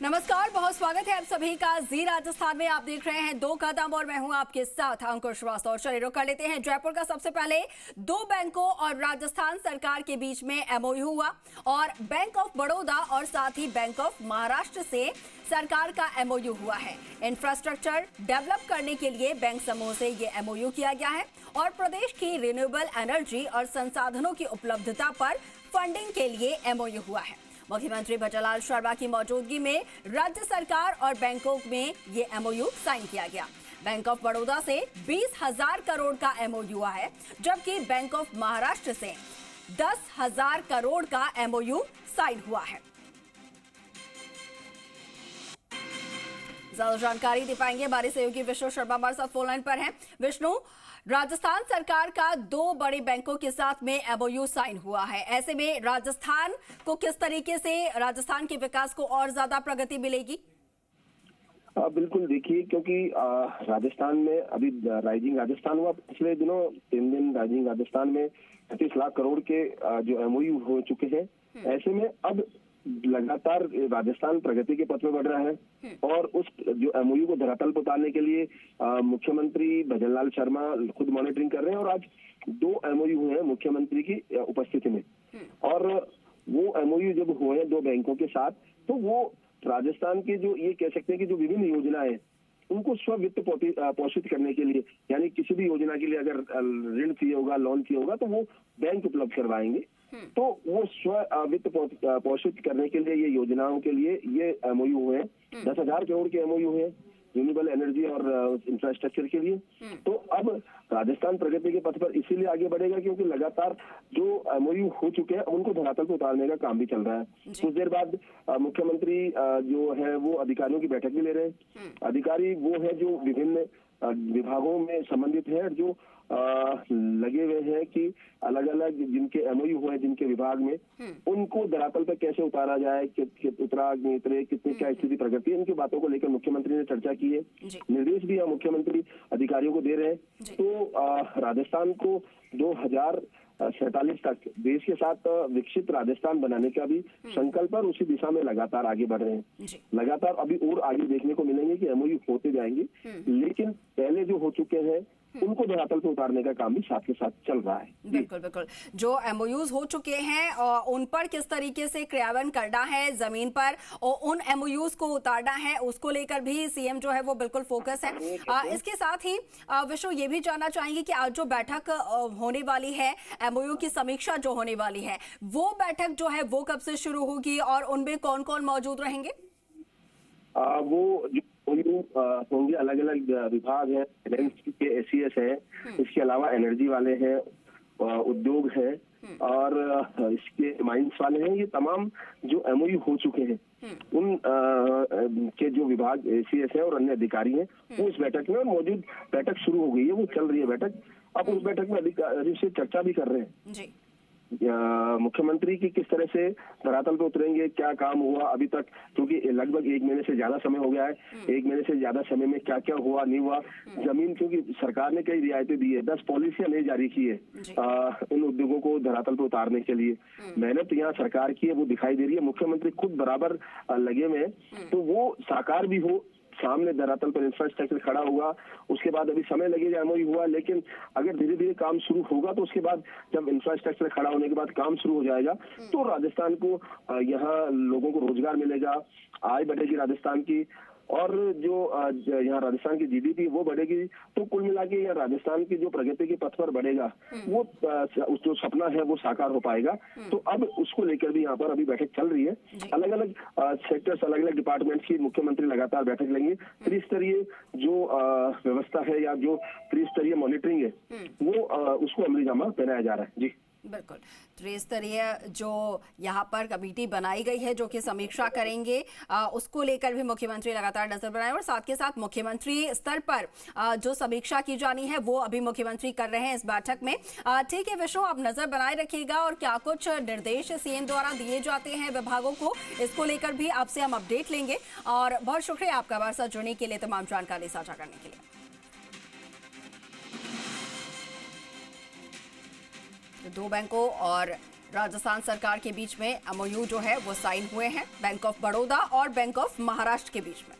नमस्कार, बहुत स्वागत है आप सभी का जी राजस्थान में। आप देख रहे हैं दो कदम और मैं हूं आपके साथ अंकुर श्रीवास्तव। चलिए रुक कर लेते हैं जयपुर का। सबसे पहले दो बैंकों और राजस्थान सरकार के बीच में एमओयू हुआ और बैंक ऑफ बड़ौदा और साथ ही बैंक ऑफ महाराष्ट्र से सरकार का एमओयू हुआ है। इंफ्रास्ट्रक्चर डेवलप करने के लिए बैंक समूह से ये एमओयू किया गया है और प्रदेश की रिन्यूएबल एनर्जी और संसाधनों की उपलब्धता पर फंडिंग के लिए एमओयू हुआ है। मुख्यमंत्री भजनलाल शर्मा की मौजूदगी में राज्य सरकार और बैंकों में ये एमओयू साइन किया गया। बैंक ऑफ बड़ौदा से 20,000 करोड़ का एमओयू हुआ है, जबकि बैंक ऑफ महाराष्ट्र से 10,000 करोड़ का एमओयू साइन हुआ है। ज्यादा जानकारी दे पाएंगे हमारे सहयोगी विष्णु शर्मा हमारे साथ फोन लाइन पर हैं। विष्णु, राजस्थान सरकार का दो बड़े बैंकों के साथ में एमओयू साइन हुआ है, ऐसे में राजस्थान को किस तरीके से राजस्थान के विकास को और ज्यादा प्रगति मिलेगी? बिल्कुल, देखिए, क्योंकि राजस्थान में अभी राइजिंग राजस्थान हुआ पिछले दिनों 3 दिन। राइजिंग राजस्थान में 35 लाख करोड़ के जो एमओयू हो चुके हैं, ऐसे में अब लगातार राजस्थान प्रगति के पथ में बढ़ रहा है और उस जो एमओयू को धरातल पर उतारने के लिए मुख्यमंत्री भजनलाल शर्मा खुद मॉनिटरिंग कर रहे हैं और आज 2 एमओयू हुए हैं मुख्यमंत्री की उपस्थिति में। और वो एमओयू जब हुए हैं 2 बैंकों के साथ, तो वो राजस्थान के जो ये कह सकते हैं कि जो विभिन्न योजनाएं उनको स्व-वित्त पोषित करने के लिए, यानी किसी भी योजना के लिए अगर ऋण चाहिए होगा, लोन चाहिए होगा, तो वो बैंक उपलब्ध करवाएंगे। तो वो स्व-वित्त पोषित करने के लिए ये योजनाओं के लिए ये एमओयू हुए हैं। 10,000 करोड़ के एमओयू है रिन्यूएबल एनर्जी और इंफ्रास्ट्रक्चर के लिए। तो अब राजस्थान प्रगति के पथ पर इसीलिए आगे बढ़ेगा क्योंकि लगातार जो एमओयू हो चुके हैं उनको धरातल पर उतारने का काम भी चल रहा है। कुछ देर बाद मुख्यमंत्री जो है वो अधिकारियों की बैठक भी ले रहे हैं। अधिकारी वो है जो विभिन्न विभागों में संबंधित है, जो लगे हुए हैं कि अलग अलग जिनके एमओयू हुए हैं जिनके विभाग में, उनको धरातल पर कैसे उतारा जाए, उतरा कितनी क्या स्थिति प्रगति है, इनकी बातों को लेकर मुख्यमंत्री ने चर्चा की है। निर्देश भी मुख्यमंत्री अधिकारियों को दे रहे हैं। तो राजस्थान को 2047 तक देश के साथ विकसित राजस्थान बनाने का भी संकल्प और उसी दिशा में लगातार आगे बढ़ रहे हैं। लगातार अभी और आगे देखने को मिलेंगे कि एमओयू होते जाएंगे, लेकिन पहले जो हो चुके हैं उनको धरातल पर उतारने का काम भी साथ के साथ चल रहा है। बिल्कुल बिल्कुल, जो एमओयूज हो चुके हैं उन पर किस तरीके से क्रियान्वयन करना है जमीन पर और उन एमओयूज को उतारना है, उसको लेकर भी सीएम जो है वो बिल्कुल फोकस है। इसके साथ ही विष्णु ये भी जानना चाहेंगे कि आज जो बैठक होने वाली है, एमओयू की समीक्षा जो होने वाली है, वो बैठक जो है वो कब से शुरू होगी और उनमें कौन कौन मौजूद रहेंगे? वो जो होंगे अलग अलग विभाग है, के एसीएस है, इसके अलावा एनर्जी वाले हैं, उद्योग है और इसके माइंस वाले हैं। ये तमाम जो एमओयू हो चुके हैं उन के जो विभाग एसीएस है और अन्य अधिकारी हैं वो इस बैठक में मौजूद। बैठक शुरू हो गई है, वो चल रही है बैठक। अब उस बैठक में अधिकारी से चर्चा भी कर रहे हैं जी। मुख्यमंत्री की किस तरह से धरातल पे उतरेंगे, क्या काम हुआ अभी तक, क्योंकि लगभग 1 महीने से ज्यादा समय हो गया है। 1 महीने से ज्यादा समय में क्या क्या हुआ नहीं हुआ, जमीन, क्योंकि सरकार ने कई रियायतें दी है, 10 पॉलिसियां नई जारी की है इन उद्योगों को धरातल पे उतारने के लिए। मेहनत यहाँ सरकार की है वो दिखाई दे रही है, मुख्यमंत्री खुद बराबर लगे हुए हैं। तो वो साकार भी हो, सामने धरातल पर इंफ्रास्ट्रक्चर खड़ा हुआ, उसके बाद अभी समय लगेगा, एमओयू हुआ, लेकिन अगर धीरे धीरे काम शुरू होगा तो उसके बाद जब इंफ्रास्ट्रक्चर खड़ा होने के बाद काम शुरू हो जाएगा तो राजस्थान को यहाँ लोगों को रोजगार मिलेगा, आय बढ़ेगी राजस्थान की, और जो यहाँ राजस्थान की जीडीपी वो बढ़ेगी। तो कुल मिला के यहाँ राजस्थान की जो प्रगति के पथ पर बढ़ेगा वो जो सपना है वो साकार हो पाएगा। तो अब उसको लेकर भी यहाँ पर अभी बैठक चल रही है। अलग अलग सेक्टर्स, अलग अलग डिपार्टमेंट्स की मुख्यमंत्री लगातार बैठक लेंगे। त्रिस्तरीय जो व्यवस्था है या जो त्रिस्तरीय मॉनिटरिंग है वो उसको अमली जामा पहनाया जा रहा है जी। बिल्कुल, त्रिस्तरीय जो यहाँ पर कमेटी बनाई गई है जो कि समीक्षा करेंगे, उसको लेकर भी मुख्यमंत्री लगातार नजर बनाए और साथ के साथ मुख्यमंत्री स्तर पर जो समीक्षा की जानी है वो अभी मुख्यमंत्री कर रहे हैं इस बैठक में। ठीक है विष्णु, आप नजर बनाए रखिएगा और क्या कुछ निर्देश सीएम द्वारा दिए जाते हैं विभागों को, इसको लेकर भी आपसे हम अपडेट लेंगे। और बहुत शुक्रिया आपका हमारे साथ जुड़ने के लिए, तमाम जानकारी साझा करने के लिए। दो बैंकों और राजस्थान सरकार के बीच में एमओयू जो है वो साइन हुए हैं बैंक ऑफ बड़ौदा और बैंक ऑफ महाराष्ट्र के बीच में।